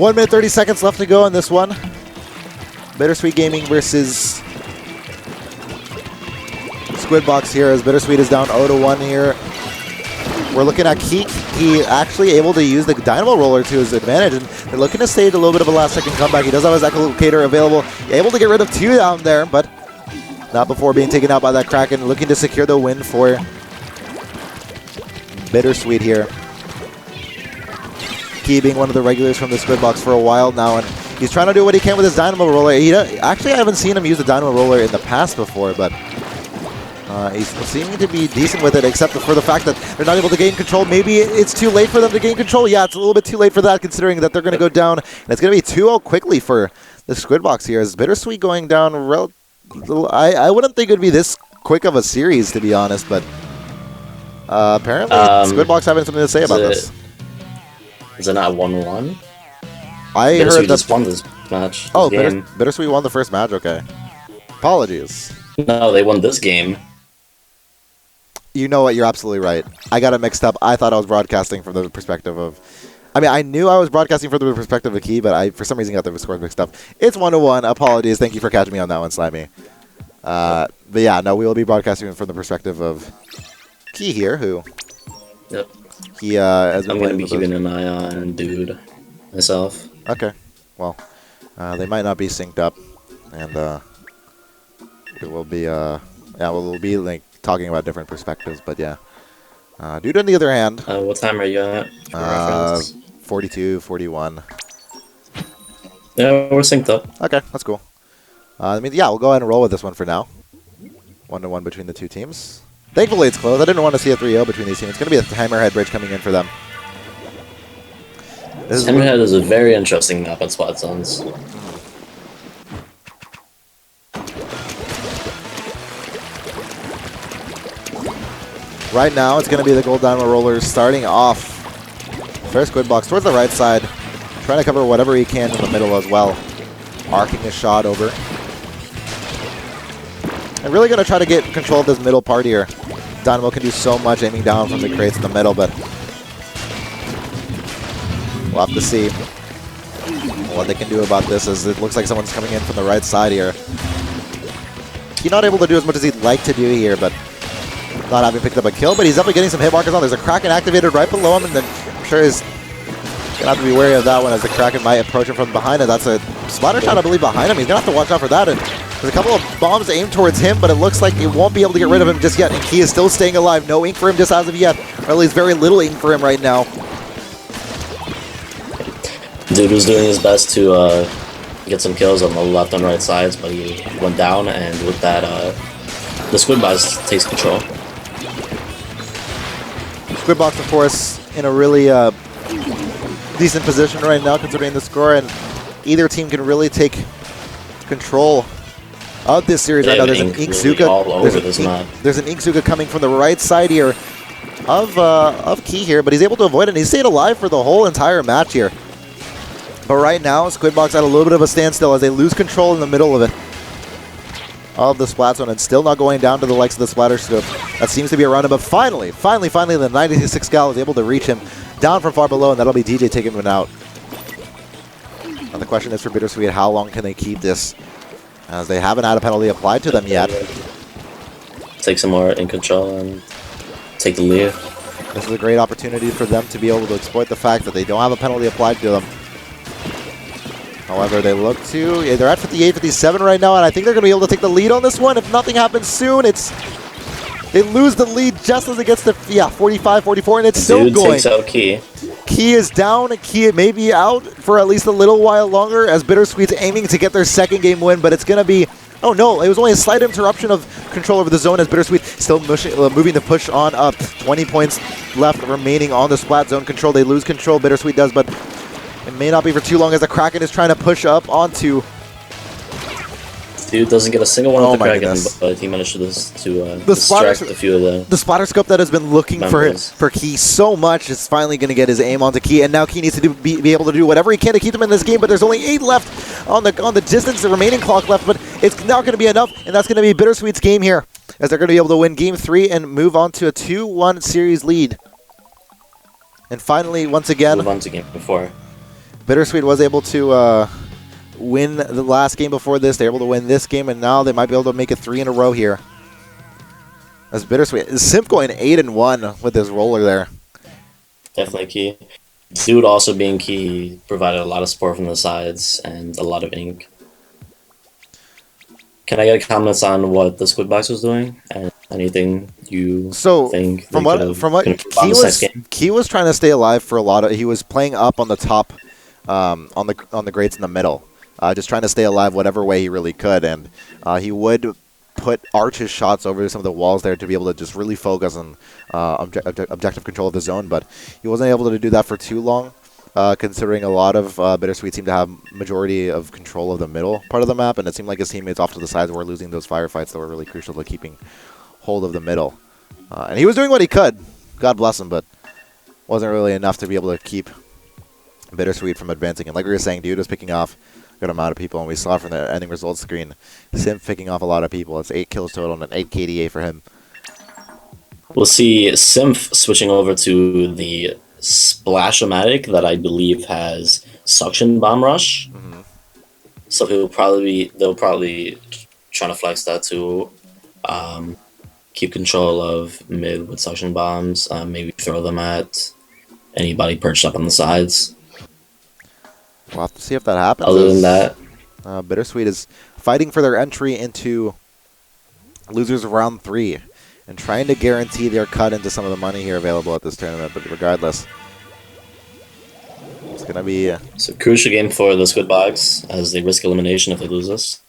1 minute 30 seconds left to go in this one. Bittersweet Gaming versus Squidbox here, as Bittersweet is down 0-1 here. We're looking at Keek. He actually able to use the Dynamo Roller to his advantage, and they're looking to stage a little bit of a last-second comeback. He does have his Echolocator available, able to get rid of 2 down there, but not before being taken out by that Kraken. Looking to secure the win for Bittersweet here. Key being one of the regulars from the Squidbox for a while now, and he's trying to do what he can with his Dynamo Roller. Actually, I haven't seen him use the Dynamo Roller in the past before, but he's seeming to be decent with it, except for the fact that they're not able to gain control. Maybe it's too late for them to gain control. Yeah, it's a little bit too late for that, considering that they're going to go down, and it's going to be 2-0 quickly for the Squidbox here, as Bittersweet going down. I wouldn't think it would be this quick of a series, to be honest, but apparently Squidbox having something to say about this. Is it not 1-1? I Bittersweet heard that just won this match. Oh, Bittersweet won the first match. Okay, apologies. No, they won this game. You know what? You're absolutely right. I got it mixed up. I thought I was broadcasting from the perspective of. I mean, I knew I was broadcasting from the perspective of Key, but I, for some reason, got the scores mixed up. It's 1-1. Apologies. Thank you for catching me on that one, Slimy. But yeah, no, we will be broadcasting from the perspective of Key here, who. Yep. He has been I'm gonna be keeping an eye on Dude myself. Okay. Well, they might not be synced up, and it will be we'll be like talking about different perspectives. But yeah, Dude on the other hand. What time are you at? 42, 41. Yeah, we're synced up. Okay, that's cool. I mean, yeah, we'll go ahead and roll with this one for now. 1-1 between the two teams. Thankfully, it's close. I didn't want to see a 3-0 between these teams. It's going to be a Hammerhead Bridge coming in for them. Hammerhead is a very interesting map on spot zones. Right now, it's going to be the Gold Dynamo Rollers starting off. First Squidbox towards the right side, trying to cover whatever he can in the middle as well. Arcing his shot over. And really going to try to get control of this middle part here. Dynamo can do so much aiming down from the crates in the middle, but we'll have to see what they can do about this, as it looks like someone's coming in from the right side here. He's not able to do as much as he'd like to do here, but not having picked up a kill, but he's definitely getting some hit markers on. There's a Kraken activated right below him, and then I'm sure he's going to have to be wary of that one, as the Kraken might approach him from behind it. That's a splatter shot, I believe, behind him. He's going to have to watch out for that. And there's a couple of bombs aimed towards him, but it looks like it won't be able to get rid of him just yet. And Key is still staying alive. No ink for him just as of yet, or at least very little ink for him right now. Dude was doing his best to get some kills on the left and right sides, but he went down, and with that, the Squidbox takes control. Squidbox, of course, in a really decent position right now, considering the score, and either team can really take control of this series right now. There's an Inksuka all over this map. There's an Inksuka coming from the right side here of Key here, but he's able to avoid it, and he stayed alive for the whole entire match here. But right now, Squidbox at a little bit of a standstill as they lose control in the middle of it. Of the splat zone, and still not going down to the likes of the splatter scope. That seems to be around him, but finally, the 96 gal is able to reach him down from far below, and that'll be DJ taking him out. And the question is for Bittersweet, how long can they keep this, as they haven't had a penalty applied to them yet. Take some more in control and take the lead. This is a great opportunity for them to be able to exploit the fact that they don't have a penalty applied to them. However, they look to, they're at 58, 57 right now, and I think they're going to be able to take the lead on this one. If nothing happens soon, they lose the lead just as it gets to 45, 44, and it's still going. Takes out Key. Key is down, and Key may be out for at least a little while longer, as Bittersweet's aiming to get their second game win, but it's going to be, oh no, it was only a slight interruption of control over the zone, as Bittersweet still moving the push on up. 20 points left remaining on the splat zone control. They lose control, Bittersweet does, but it may not be for too long, as the Kraken is trying to push up onto. Dude doesn't get a single one with the Kraken, but he managed to distract a few of them. The splatter scope that has been looking for Key so much is finally going to get his aim onto Key, and now Key needs to be able to do whatever he can to keep them in this game. But there's only 8 left on the distance, the remaining clock left, but it's not going to be enough, and that's going to be Bittersweet's game here, as they're going to be able to win Game 3 and move on to a 2-1 series lead. And finally, once again, move on to Game 4. Bittersweet was able to win the last game before this. They're able to win this game, and now they might be able to make it 3 in a row here. As Bittersweet. Simp going 8-1 with his roller there. Definitely key. Dude also being key, provided a lot of support from the sides and a lot of ink. Can I get comments on what the squid box was doing and anything you think? From what Key was trying to stay alive for a lot of. He was playing up on the top, on the grates in the middle, just trying to stay alive whatever way he really could, and he would arch his shots over some of the walls there to be able to just really focus on objective control of the zone, but he wasn't able to do that for too long, considering a lot of Bittersweet seemed to have majority of control of the middle part of the map, and it seemed like his teammates off to the sides were losing those firefights that were really crucial to keeping hold of the middle. And he was doing what he could, God bless him, but wasn't really enough to be able to keep Bittersweet from advancing. And like we were saying, dude was picking off good amount of people, and we saw from the ending results screen, Simp picking off a lot of people. It's 8 kills total and an 8 KDA for him. We'll see Simp switching over to the Splash-O-Matic that I believe has Suction Bomb Rush. So they'll probably trying to flex that to keep control of mid with Suction Bombs, maybe throw them at anybody perched up on the sides. We'll have to see if that happens. Other than that, Bittersweet is fighting for their entry into losers of round 3 and trying to guarantee their cut into some of the money here available at this tournament. But regardless, it's going to be it's a crucial game for the Squid Box as they risk elimination if they lose this.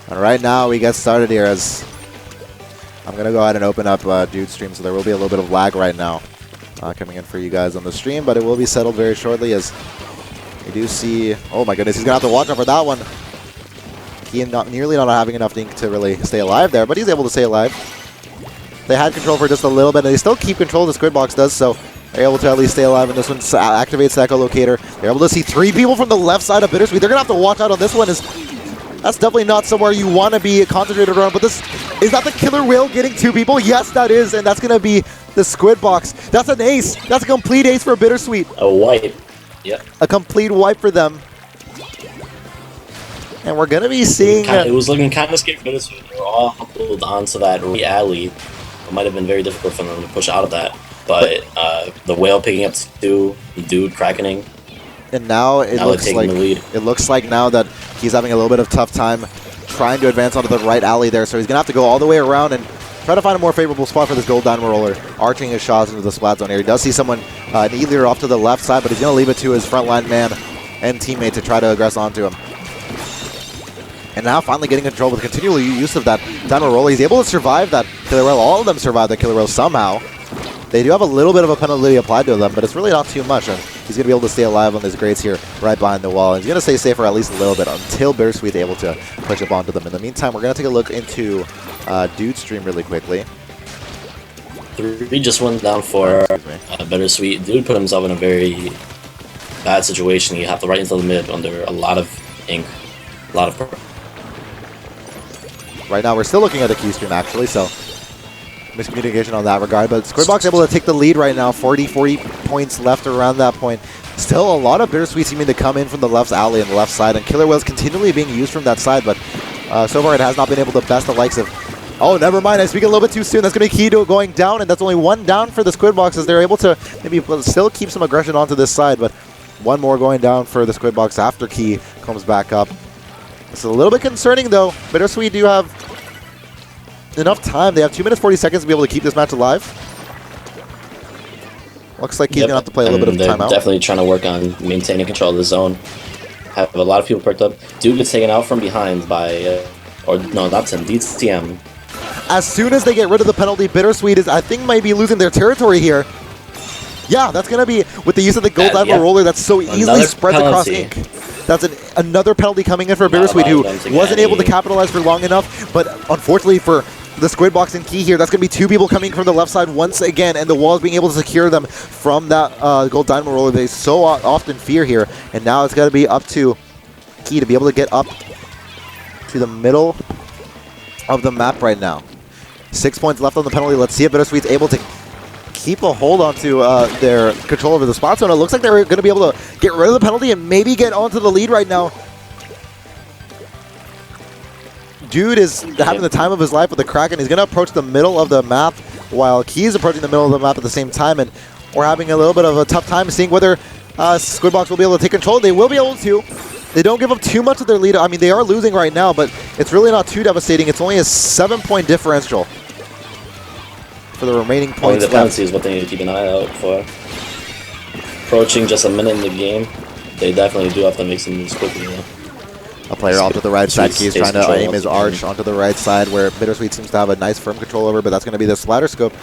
And right now we get started here as I'm going to go ahead and open up Dude Stream, so there will be a little bit of lag right now. Coming in for you guys on the stream, but it will be settled very shortly as we do see. Oh my goodness, he's gonna have to watch out for that one. He nearly not having enough ink to really stay alive there, but he's able to stay alive. They had control for just a little bit, and they still keep control. The Squid Box does, so they're able to at least stay alive. And this one activates the echolocator. They're able to see 3 people from the left side of Bittersweet. They're gonna have to watch out on this one. That's definitely not somewhere you want to be concentrated around. But this is that the killer whale getting 2 people? Yes, that is, and that's gonna be the Squid Box. That's an ace. That's a complete ace for Bittersweet. A wipe. Yep. A complete wipe for them. And we're going to be seeing... It was looking kind of scary for Bittersweet. They were all huddled onto that alley. It might have been very difficult for them to push out of that. But the whale picking up 2, the dude crackening. And now it looks like now that he's having a little bit of tough time trying to advance onto the right alley there. So he's going to have to go all the way around and try to find a more favorable spot for this gold diamond roller, arching his shots into the splat zone here. He does see someone, an E-leader off to the left side, but he's going to leave it to his frontline man and teammate to try to aggress onto him. And now finally getting control with continual use of that diamond roller. He's able to survive that killer whale. All of them survive that killer whale somehow. They do have a little bit of a penalty applied to them, but it's really not too much. And he's going to be able to stay alive on his grates here right behind the wall. And he's going to stay safe for at least a little bit until Bittersweet is able to push up onto them. In the meantime, we're going to take a look into Dude Stream really quickly. 3 just went down for Bittersweet. Dude put himself in a very bad situation. He had to right into the mid under a lot of ink. A lot of... Right now, we're still looking at the Q stream, actually, so miscommunication on that regard. But Squid Box able to take the lead right now. 40 points left around that point. Still a lot of Bittersweet seeming to come in from the left alley and the left side, and Killer Whale's continually being used from that side, but so far it has not been able to best the likes of... Oh, never mind. I speak a little bit too soon. That's going to be key to it going down, and that's only 1 down for the Squid Box as they're able to maybe still keep some aggression onto this side, but 1 more going down for the Squid Box after Key comes back up. It's a little bit concerning, though. Bittersweet do have enough time. They have 2 minutes 40 seconds to be able to keep this match alive. Looks like he's going to have to play a little bit of timeout. Definitely trying to work on maintaining control of the zone. Have a lot of people perked up. Dude gets taken out from behind by... or no, not Tim, DTM. As soon as they get rid of the penalty, Bittersweet is, I think, might be losing their territory here. Yeah, that's going to be, with the use of the gold diamond roller, that's so easily spreads across ink. That's another penalty coming in for Bittersweet, who wasn't able to capitalize for long enough, but unfortunately for the Squid Box and Key here, that's going to be 2 people coming from the left side once again, and the wall is being able to secure them from that gold diamond roller they so often fear here. And now it's got to be up to Key to be able to get up to the middle of the map right now. 6 points left on the penalty. Let's see if Bittersweet's able to keep a hold onto their control over the spot zone. It looks like they're going to be able to get rid of the penalty and maybe get onto the lead right now. Dude is having the time of his life with the Kraken. He's going to approach the middle of the map while Key's approaching the middle of the map at the same time, and we're having a little bit of a tough time seeing whether Squidbox will be able to take control. They will be able to. They don't give up too much of their lead. I mean, they are losing right now, but it's really not too devastating. It's only a 7-point differential for the remaining points. The penalty is what they need to keep an eye out for. Approaching just a minute in the game, they definitely do have to make some moves quickly. A player off to the right side. Key's trying to aim his arch onto the right side where Bittersweet seems to have a nice firm control over, but that's going to be the splatter scope.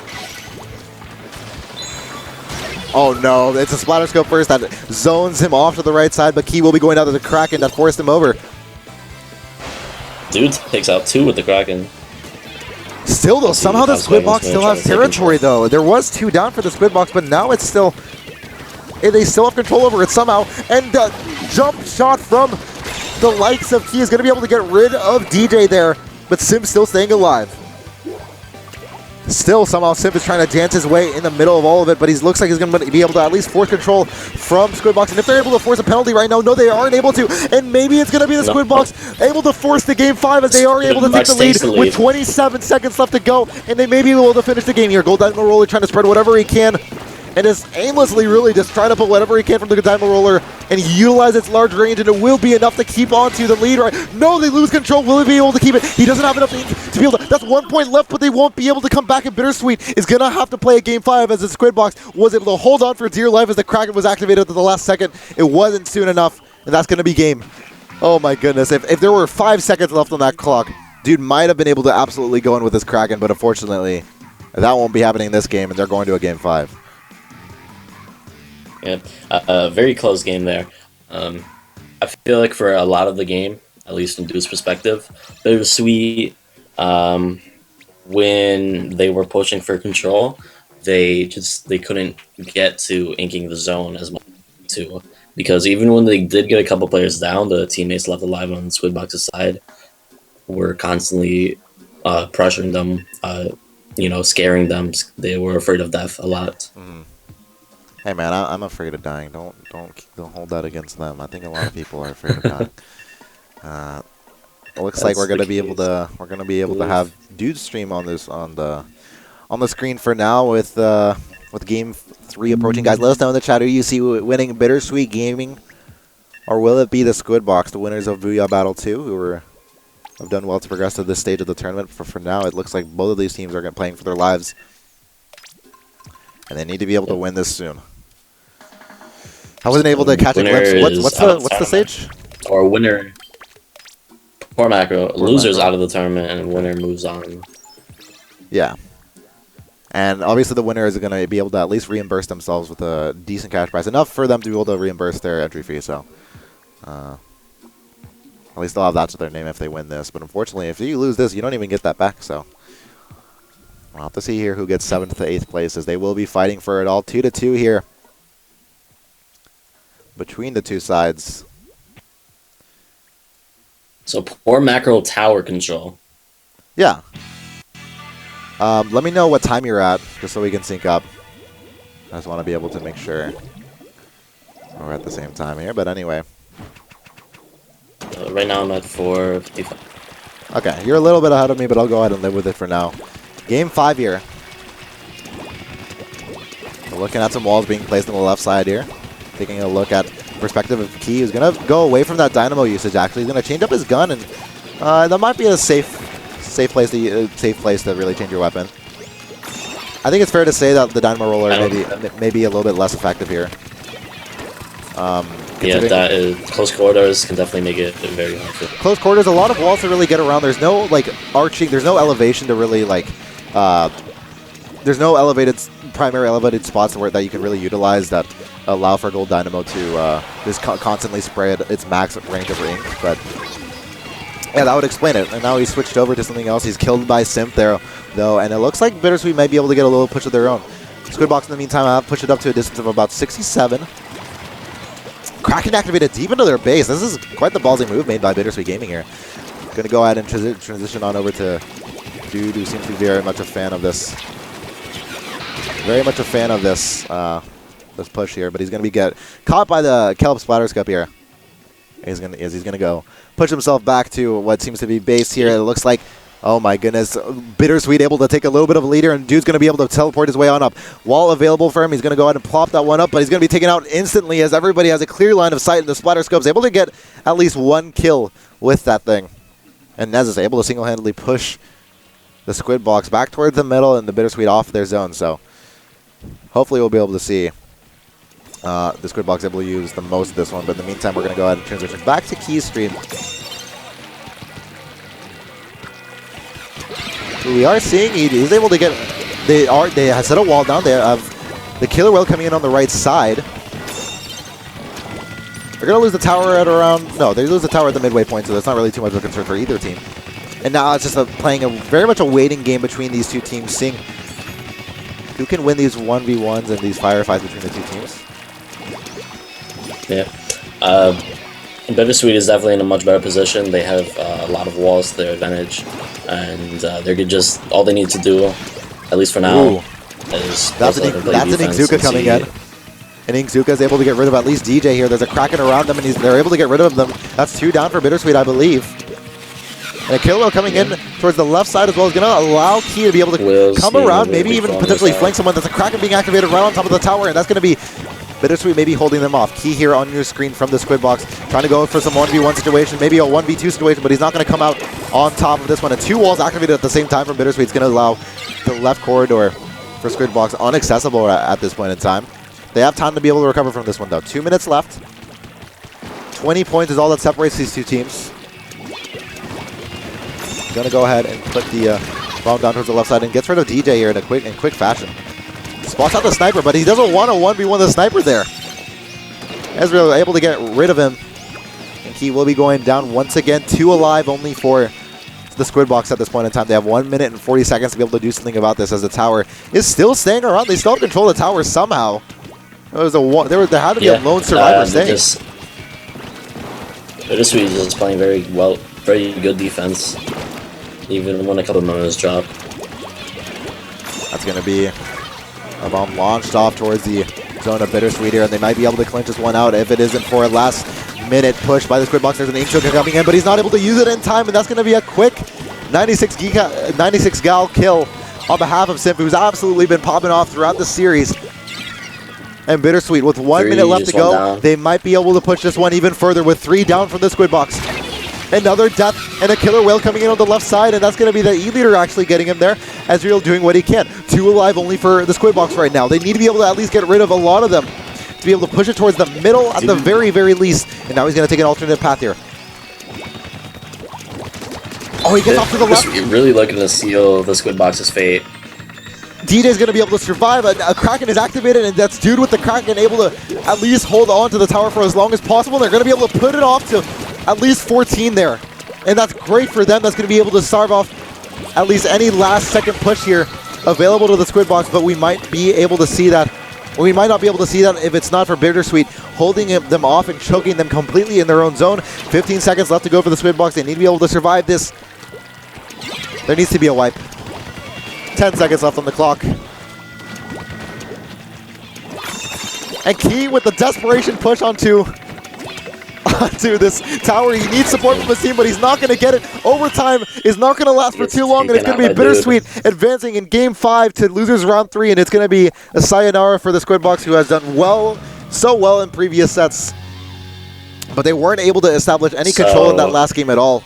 Oh no, it's a splatter scope first that zones him off to the right side, but Key will be going out to the Kraken that forced him over. Dude takes out 2 with the Kraken. Still though, somehow the Squidbox still has territory though. There was 2 down for the Squidbox, but now it's still... They still have control over it somehow. And the jump shot from the likes of Key is going to be able to get rid of DJ there, but Simp still staying alive. Still, somehow, Simp is trying to dance his way in the middle of all of it, but he looks like he's going to be able to at least force control from Squidbox. And if they're able to force a penalty right now, no, they aren't able to. And maybe it's going to be the Squidbox able to force the Game 5 as they are able to take the lead with 27 seconds left to go. And they may be able to finish the game here. Gold Dynamo Roller trying to spread whatever he can. And is aimlessly really just trying to put whatever he can from the Dynamo Roller and utilize its large range, and it will be enough to keep on to the lead right. No, they lose control. Will he be able to keep it? He doesn't have enough ink to be able to. That's 1 point left, but they won't be able to come back, and Bittersweet is going to have to play a Game 5 as the Squidbox was able to hold on for dear life as the Kraken was activated at the last second. It wasn't soon enough, and that's going to be game. Oh my goodness. If there were 5 seconds left on that clock, dude might have been able to absolutely go in with this Kraken, but unfortunately, that won't be happening in this game, and they're going to a Game 5. Yeah, a very close game there. I feel like for a lot of the game, at least in Dude's perspective, Bittersweet, when they were pushing for control, they couldn't get to inking the zone as much too. Because even when they did get a couple players down, the teammates left alive on Squidbox's side were constantly pressuring them, scaring them. They were afraid of death a lot. Mm. Hey man, I'm afraid of dying. Don't hold that against them. I think a lot of people are afraid of dying. It looks like we're gonna be able to have Dude stream on the screen for now with Game 3 approaching. Guys, let us know in the chat who you see winning, Bittersweet Gaming, or will it be the Squidbox, the winners of Booyah Battle 2, who have done well to progress to this stage of the tournament. For now, it looks like both of these teams are playing for their lives, and they need to be able to win this soon. I wasn't able to catch a glimpse. What's the stage? Or winner. Poor macro. Losers out of the tournament, and winner moves on. Yeah. And obviously the winner is going to be able to at least reimburse themselves with a decent cash prize. Enough for them to be able to reimburse their entry fee, so... at least they'll have that to their name if they win this. But unfortunately, if you lose this, you don't even get that back, so... We'll have to see here who gets 7th to 8th place, as they will be fighting for it all. 2-2 here between the two sides. So poor macro tower control. Yeah. Let me know what time you're at, just so we can sync up. I just want to be able to make sure we're at the same time here, but anyway. Right now I'm at 4:55. Okay, you're a little bit ahead of me, but I'll go ahead and live with it for now. Game 5 here. We're looking at some walls being placed on the left side here. Taking a look at perspective of Key, who's going to go away from that dynamo usage, actually. He's going to change up his gun, and that might be a safe place to really change your weapon. I think it's fair to say that the dynamo roller may be a little bit less effective here. Yeah, that is, close quarters can definitely make it very hard. Close quarters, a lot of walls to really get around. There's no arching, there's no elevation to really there's no primary elevated spots that you can really utilize that allow for Gold Dynamo to just constantly spread its max range over ink. But yeah, that would explain it. And now he's switched over to something else. He's killed by Simp there, though, and it looks like Bittersweet might be able to get a little push of their own. Squidbox in the meantime have pushed it up to a distance of about 67. Kraken activated deep into their base. This is quite the ballsy move made by Bittersweet Gaming here. Going to go ahead and transition on over to Dude, who seems to be very much a fan of this Very much a fan of this this push here, but he's going to be caught by the Kelp Splatterscup here. He's gonna go push himself back to what seems to be base here. It looks like, oh my goodness, Bittersweet able to take a little bit of a leader, and dude's gonna be able to teleport his way on up. Wall available for him. He's gonna go ahead and plop that one up, but he's gonna be taken out instantly as everybody has a clear line of sight, and the Splatterscope's able to get at least one kill with that thing. And Nez is able to single-handedly push the Squid Box back towards the middle and the Bittersweet off their zone. So hopefully we'll be able to see the Squid Box able to use the most of this one, but in the meantime, we're going to go ahead and transition back to Key's stream. We are seeing he's able to get. They have set a wall down there of the Killer Whale coming in on the right side. They're going to lose the tower at around. No, they lose the tower at the midway point, so that's not really too much of a concern for either team. And now it's just playing very much a waiting game between these two teams, seeing who can win these 1v1s and these firefights between the two teams. Yeah. Bittersweet is definitely in a much better position. They have a lot of walls to their advantage, and they're just all they need to do, at least for now, is that's an Inkzuka coming in. And Inkzuka is able to get rid of at least DJ here. There's a Kraken around them, and they're able to get rid of them. That's 2 down for Bittersweet, I believe. And a Killer Whale coming in towards the left side as well is going to allow Key to be able to come around, maybe even potentially flank someone. There's a Kraken being activated right on top of the tower, and that's going to be Bittersweet maybe holding them off. Key here on your screen from the Squid Box, trying to go for some 1v1 situation, maybe a 1v2 situation, but he's not going to come out on top of this one. And 2 walls activated at the same time from Bittersweet. It's going to allow the left corridor for Squid Box unaccessible at this point in time. They have time to be able to recover from this one, though. 2 minutes left. 20 points is all that separates these two teams. Going to go ahead and put the bomb down towards the left side and gets rid of DJ here in quick fashion. Spots out the sniper, but he doesn't want to 1v1 the sniper there. Ezreal able to get rid of him. And he will be going down once again. 2 alive only for the Squid Box at this point in time. They have 1 minute and 40 seconds to be able to do something about this, as the tower is still staying around. They still have control of the tower somehow. There had to be a lone survivor staying. Bittersweet is just playing very good defense, even when a couple of moments drop. That's going to be a bomb launched off towards the zone of Bittersweet here, and they might be able to clinch this one out if it isn't for a last-minute push by the Squid Box. There's an Inksuka coming in, but he's not able to use it in time, and that's going to be a quick 96 gal kill on behalf of Simp, who's absolutely been popping off throughout the series. And Bittersweet, with 1 minute left to go, they might be able to push this one even further with 3 down from the Squid Box. Another death and a Killer Whale coming in on the left side, and that's going to be the E-Leader actually getting him there. Ezreal doing what he can. 2 alive only for the Squid Box right now. They need to be able to at least get rid of a lot of them to be able to push it towards the middle at the very, very least. And now he's going to take an alternate path here. Oh, he gets off to the left. Really looking to seal the Squid Box's fate. DJ's going to be able to survive. A Kraken is activated, and that's Dude with the Kraken able to at least hold on to the tower for as long as possible. They're going to be able to put it off to at least 14 there. And that's great for them. That's going to be able to starve off at least any last-second push here available to the Squid Box, but we might be able to see that. We might not be able to see that if it's not for Bittersweet holding them off and choking them completely in their own zone. 15 seconds left to go for the Squid Box. They need to be able to survive this. There needs to be a wipe. 10 seconds left on the clock. And Key with the desperation push onto this tower. He needs support from his team, but he's not going to get it. Overtime is not going to last for too long, and it's going to be Bittersweet advancing in Game 5 to Losers Round 3, and it's going to be a sayonara for the Squid Box, who has done so well in previous sets. But they weren't able to establish any control in that last game at all.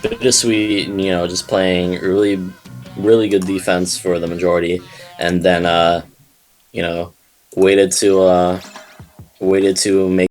Bittersweet, just playing really good defense for the majority, and then waited to make